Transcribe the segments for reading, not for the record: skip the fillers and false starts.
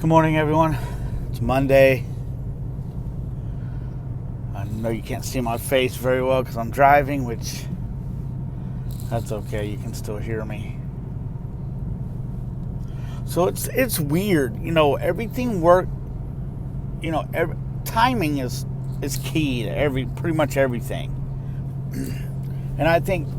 Good morning, everyone. It's Monday. I know you can't see my face very well because I'm driving, which that's okay. You can still hear me. So it's weird, everything timing is key to pretty much everything. And I think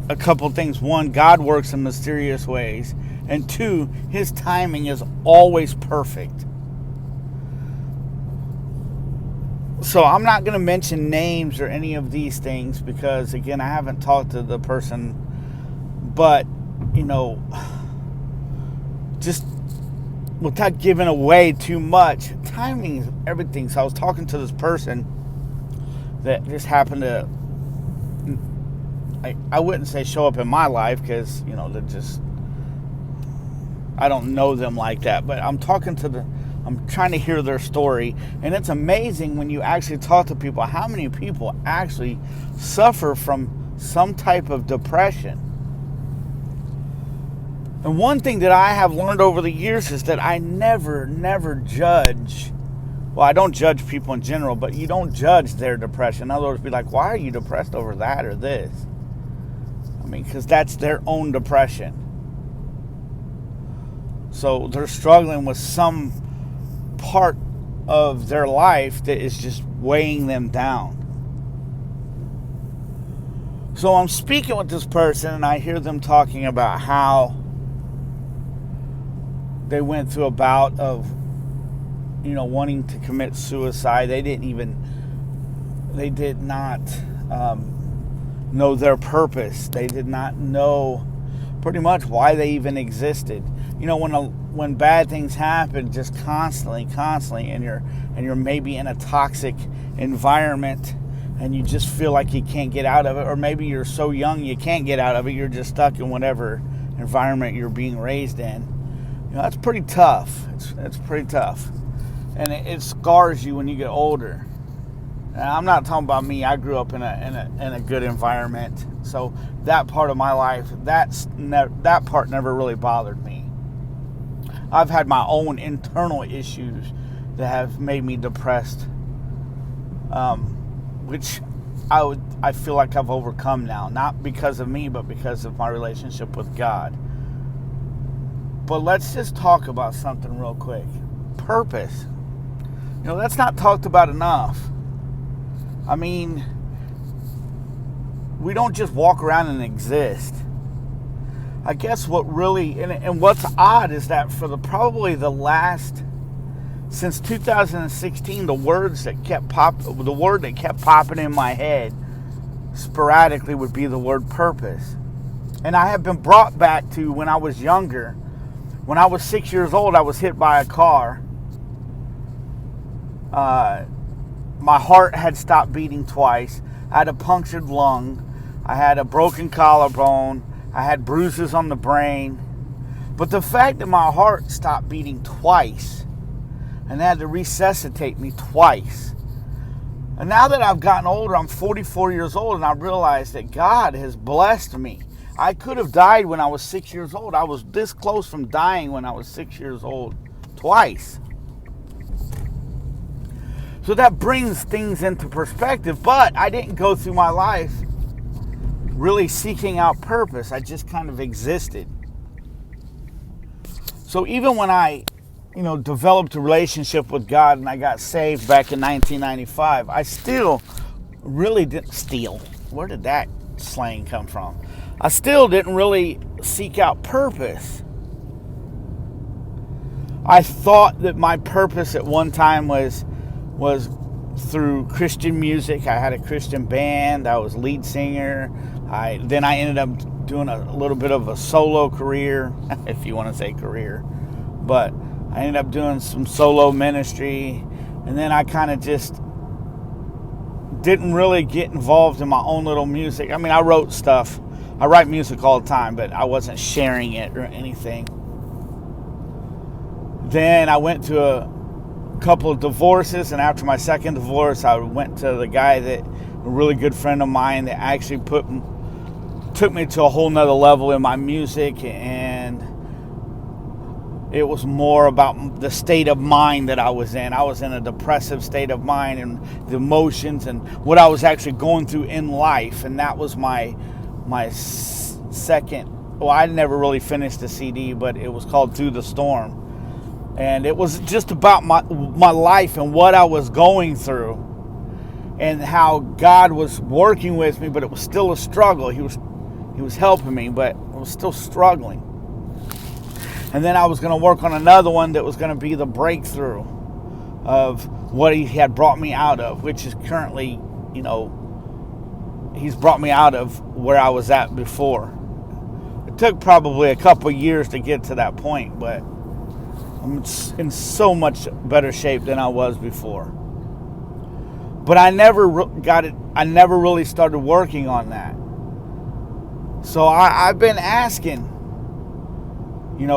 a couple things. One, God works in mysterious ways. And two, his timing is always perfect. So I'm not going to mention names or any of these things because, again, I haven't talked to the person. But, just without giving away too much, timing is everything. So I was talking to this person that just happened to, I wouldn't say show up in my life because, they're just, I don't know them like that, but I'm trying to hear their story, and it's amazing when you actually talk to people, how many people actually suffer from some type of depression. And one thing that I have learned over the years is that I never judge. Well, I don't judge people in general, but you don't judge their depression. In other words, be like, why are you depressed over that or this? Because that's their own depression. So they're struggling with some part of their life that is just weighing them down. So I'm speaking with this person and I hear them talking about how they went through a bout of, wanting to commit suicide. They did not know their purpose. They did not know pretty much why they even existed. When bad things happen, just constantly, and you're maybe in a toxic environment, and you just feel like you can't get out of it, or maybe you're so young you can't get out of it. You're just stuck in whatever environment you're being raised in. That's pretty tough. It's pretty tough, and it scars you when you get older. And I'm not talking about me. I grew up in a good environment, so that part of my life, that part never really bothered me. I've had my own internal issues that have made me depressed, which I feel like I've overcome now, not because of me, but because of my relationship with God. But let's just talk about something real quick. Purpose. That's not talked about enough. We don't just walk around and exist. I guess what really, and what's odd is that for probably the last, since 2016, the word that kept popping in my head sporadically would be the word purpose. And I have been brought back to when I was younger. When I was 6 years old, I was hit by a car. My heart had stopped beating twice. I had a punctured lung. I had a broken collarbone. I had bruises on the brain. But the fact that my heart stopped beating twice and they had to resuscitate me twice. And now that I've gotten older, I'm 44 years old, and I realize that God has blessed me. I could have died when I was 6 years old. I was this close from dying when I was 6 years old twice. So that brings things into perspective, but I didn't go through my life really seeking out purpose. I just kind of existed. So even when I, developed a relationship with God and I got saved back in 1995, I still really didn't steal. Where did that slang come from? I still didn't really seek out purpose. I thought that my purpose at one time was through Christian music. I had a Christian band. I was lead singer. Then I ended up doing a little bit of a solo career, if you want to say career. But I ended up doing some solo ministry. And then I kind of just didn't really get involved in my own little music. I wrote stuff. I write music all the time, but I wasn't sharing it or anything. Then I went to a couple of divorces, and after my second divorce, I went to the guy a really good friend of mine that actually took me to a whole nother level in my music, and It was more about the state of mind that I was in. I was in a depressive state of mind, and the emotions and what I was actually going through in life. And that was my second. Well, I never really finished the CD, but it was called Through the Storm. And it was just about my life and what I was going through, and how God was working with me, but it was still a struggle. He was helping me, but I was still struggling. And then I was going to work on another one that was going to be the breakthrough of what he had brought me out of, which is currently, he's brought me out of where I was at before. It took probably a couple years to get to that point, but I'm in so much better shape than I was before. But I never got it. I never really started working on that. So I've been asking.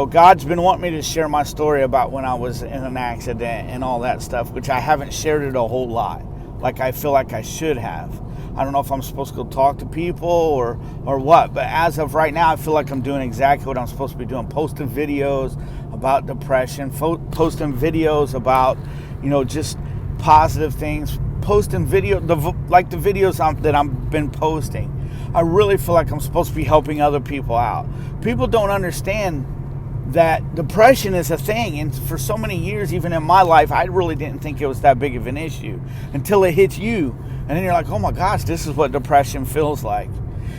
God's been wanting me to share my story about when I was in an accident and all that stuff, which I haven't shared it a whole lot, like I feel like I should have. I don't know if I'm supposed to go talk to people or what, but as of right now, I feel like I'm doing exactly what I'm supposed to be doing, posting videos about depression, posting videos about, just positive things, posting like the videos that I've been posting. I really feel like I'm supposed to be helping other people out. People don't understand that depression is a thing, and for so many years, even in my life, I really didn't think it was that big of an issue until it hits you, and then you're like, oh my gosh, this is what depression feels like.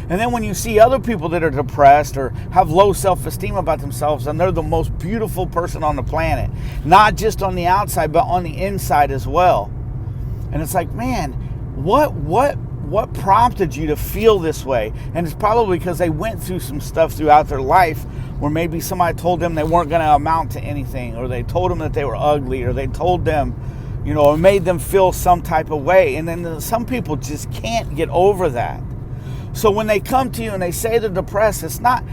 And then when you see other people that are depressed or have low self-esteem about themselves, and they're the most beautiful person on the planet, not just on the outside but on the inside as well, and it's like, man, what prompted you to feel this way? And it's probably because they went through some stuff throughout their life where maybe somebody told them they weren't going to amount to anything, or they told them that they were ugly, or they told them, or made them feel some type of way. And then some people just can't get over that. So when they come to you and they say they're depressed, it's not,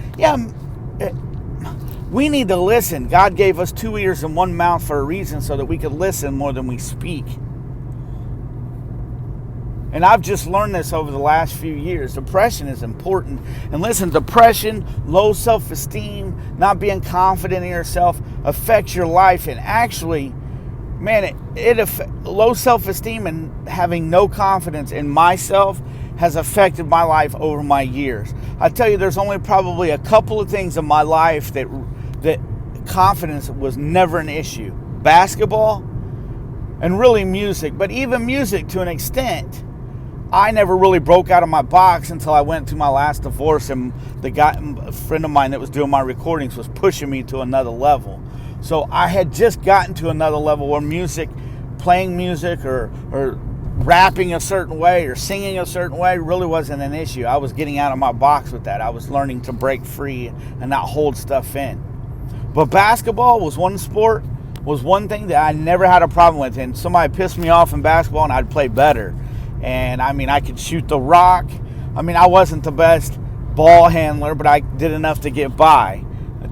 we need to listen. God gave us 2 ears and 1 mouth for a reason, so that we could listen more than we speak. And I've just learned this over the last few years. Depression is important. And listen, depression, low self-esteem, not being confident in yourself affects your life. And actually, man, low self-esteem and having no confidence in myself has affected my life over my years. I tell you, there's only probably a couple of things in my life that confidence was never an issue. Basketball and really music. But even music to an extent, I never really broke out of my box until I went through my last divorce, and a friend of mine that was doing my recordings was pushing me to another level. So I had just gotten to another level where playing music or rapping a certain way or singing a certain way really wasn't an issue. I was getting out of my box with that. I was learning to break free and not hold stuff in. But basketball was one thing that I never had a problem with. And somebody pissed me off in basketball and I'd play better. And I could shoot the rock. I wasn't the best ball handler, but I did enough to get by.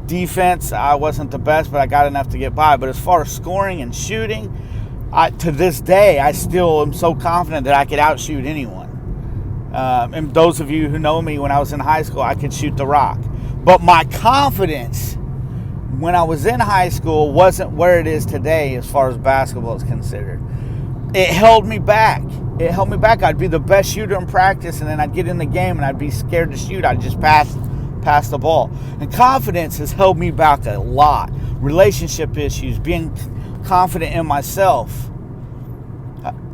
Defense, I wasn't the best, but I got enough to get by. But as far as scoring and shooting, to this day, I still am so confident that I could outshoot anyone. And those of you who know me, when I was in high school, I could shoot the rock. But my confidence when I was in high school wasn't where it is today as far as basketball is considered. It held me back. I'd be the best shooter in practice, and then I'd get in the game and I'd be scared to shoot. I'd just pass the ball. And confidence has held me back a lot. Relationship issues, being confident in myself.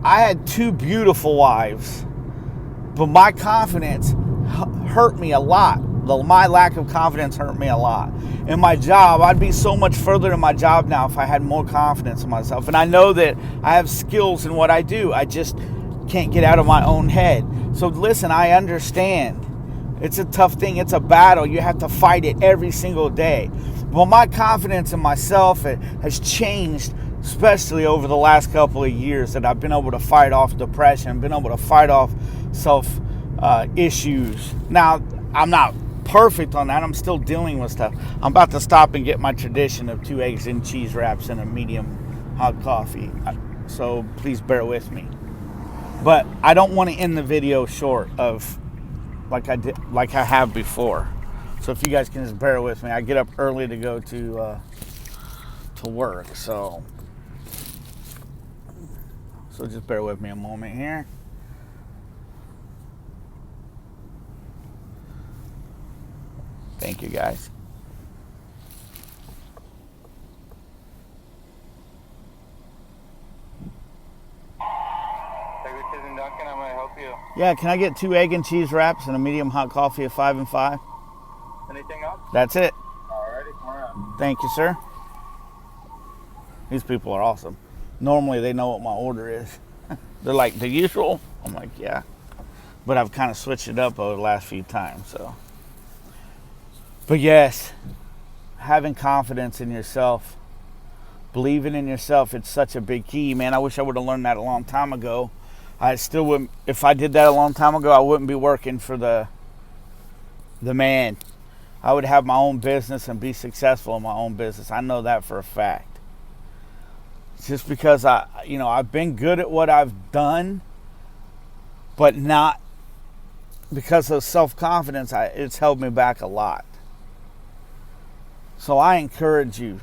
I had 2 beautiful wives, but my confidence hurt me a lot. My lack of confidence hurt me a lot. In my job, I'd be so much further in my job now if I had more confidence in myself. And I know that I have skills in what I do. I just can't get out of my own head. So listen, I understand. It's a tough thing. It's a battle. You have to fight it every single day. Well, my confidence in myself has changed, especially over the last couple of years, that I've been able to fight off depression, been able to fight off self issues. Now, I'm not perfect on that. I'm still dealing with stuff. I'm about to stop and get my tradition of 2 eggs and cheese wraps and a medium hot coffee. So please bear with me. But I don't want to end the video short of like I have before. So if you guys can just bear with me. I get up early to go to to work. So just bear with me a moment here. Thank you, guys. Duncan, how may I help you? Yeah, can I get 2 egg and cheese wraps and a medium hot coffee of 5 and 5? Anything else? That's it. Alrighty, come around. Thank you, sir. These people are awesome. Normally, they know what my order is. They're like, the usual? I'm like, yeah. But I've kind of switched it up over the last few times, so. But yes, having confidence in yourself, believing in yourself, it's such a big key, man. I wish I would have learned that a long time ago. I still wouldn't, if I did that a long time ago, I wouldn't be working for the man. I would have my own business and be successful in my own business. I know that for a fact. It's just because I've been good at what I've done, but not because of self-confidence. It's held me back a lot. So I encourage you,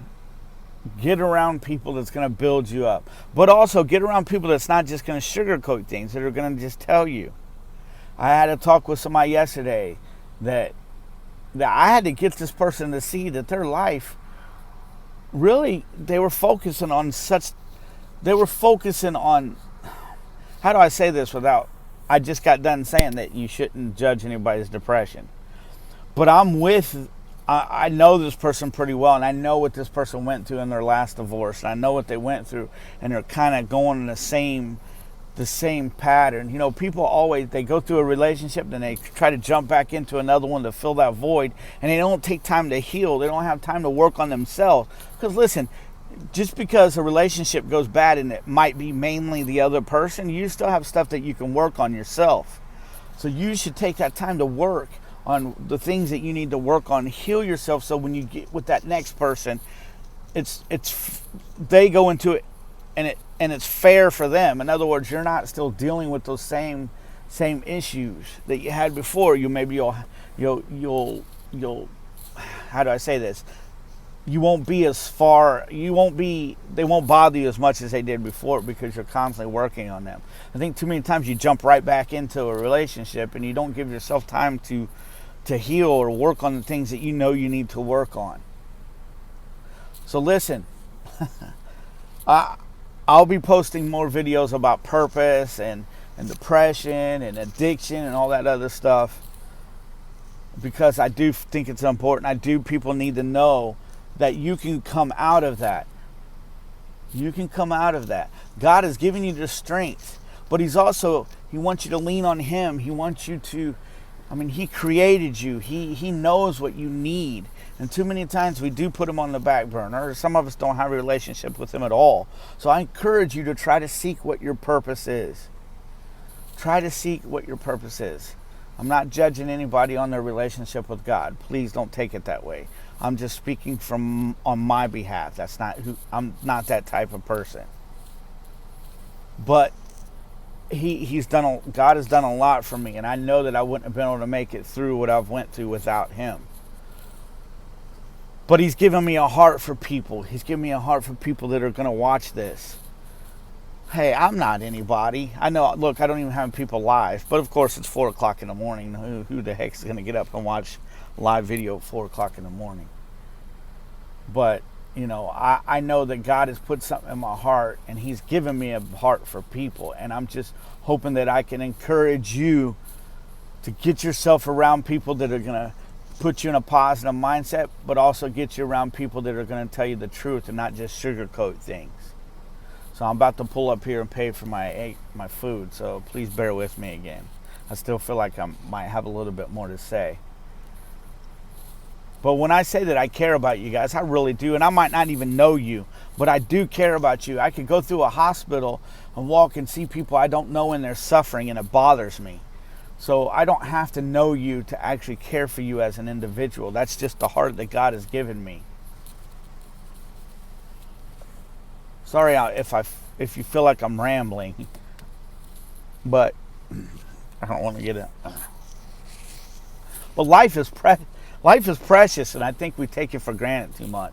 get around people that's going to build you up. But also get around people that's not just going to sugarcoat things, that are going to just tell you. I had a talk with somebody yesterday that I had to get this person to see that their life, really, they were focusing on, how do I say this without, I just got done saying that you shouldn't judge anybody's depression. But I know this person pretty well, and I know what this person went through in their last divorce, and I know what they went through, and they're kind of going in the same pattern. You know, people always, they go through a relationship, then they try to jump back into another one to fill that void, and they don't take time to heal. They don't have time to work on themselves. Because listen, just because a relationship goes bad and it might be mainly the other person, you still have stuff that you can work on yourself. So you should take that time to work on the things that you need to work on, heal yourself, so when you get with that next person, they go into it and it's fair for them. In other words, you're not still dealing with those same issues that you had before. You'll how do I say this? You won't be as far, they won't bother you as much as they did before, because you're constantly working on them. I think too many times you jump right back into a relationship and you don't give yourself time to heal or work on the things that you know you need to work on. So listen, I'll be posting more videos about purpose and depression and addiction and all that other stuff, because I do think it's important. People need to know that you can come out of that. You can come out of that. God has given you the strength, but He wants you to lean on Him. He wants you to, He created you. He knows what you need. And too many times we do put Him on the back burner. Some of us don't have a relationship with Him at all. So I encourage you to try to seek what your purpose is. Try to seek what your purpose is. I'm not judging anybody on their relationship with God. Please don't take it that way. I'm just speaking on my behalf. I'm not that type of person. But God has done a lot for me, and I know that I wouldn't have been able to make it through what I've went through without Him. But He's given me a heart for people. He's given me a heart for people that are going to watch this. Hey, I'm not anybody. I know, look, I don't even have people live, but of course it's 4 o'clock in the morning. Who the heck's going to get up and watch live video at 4 o'clock in the morning? But, I know that God has put something in my heart, and He's given me a heart for people, and I'm just hoping that I can encourage you to get yourself around people that are going to put you in a positive mindset, but also get you around people that are going to tell you the truth and not just sugarcoat things. So I'm about to pull up here and pay for my food, so please bear with me again. I still feel like I might have a little bit more to say. But when I say that I care about you guys, I really do. And I might not even know you, but I do care about you. I could go through a hospital and walk and see people I don't know and they're suffering, and it bothers me. So I don't have to know you to actually care for you as an individual. That's just the heart that God has given me. Sorry if you feel like I'm rambling, but I don't want to get it. But life is precious, and I think we take it for granted too much.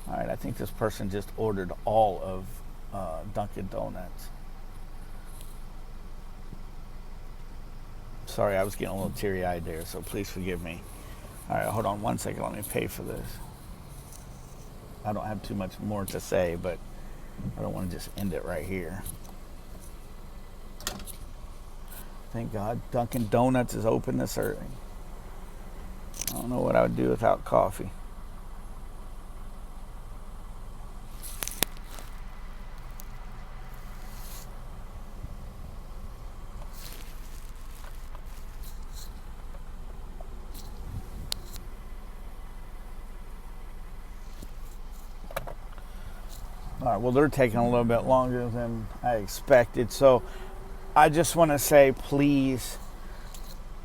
All right, I think this person just ordered all of Dunkin' Donuts. Sorry, I was getting a little teary-eyed there, so please forgive me. All right, hold on one second. Let me pay for this. I don't have too much more to say, but I don't want to just end it right here. Thank God Dunkin' Donuts is open this early. I don't know what I would do without coffee. All right, well, they're taking a little bit longer than I expected. So I just want to say, please,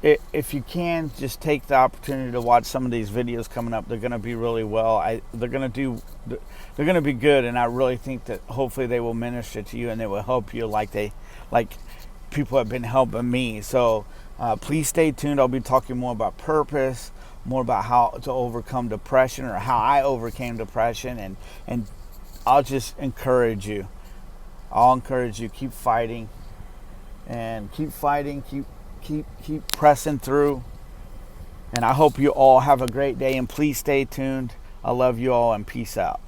if you can, just take the opportunity to watch some of these videos coming up. They're going to be really well. They're going to be good, and I really think that hopefully they will minister to you and they will help you like people have been helping me. So please stay tuned. I'll be talking more about purpose, more about how to overcome depression, or how I overcame depression, and I'll just encourage you. I'll encourage you, keep fighting, and keep fighting, keep pressing through. And I hope you all have a great day, and please stay tuned. I love you all, and peace out.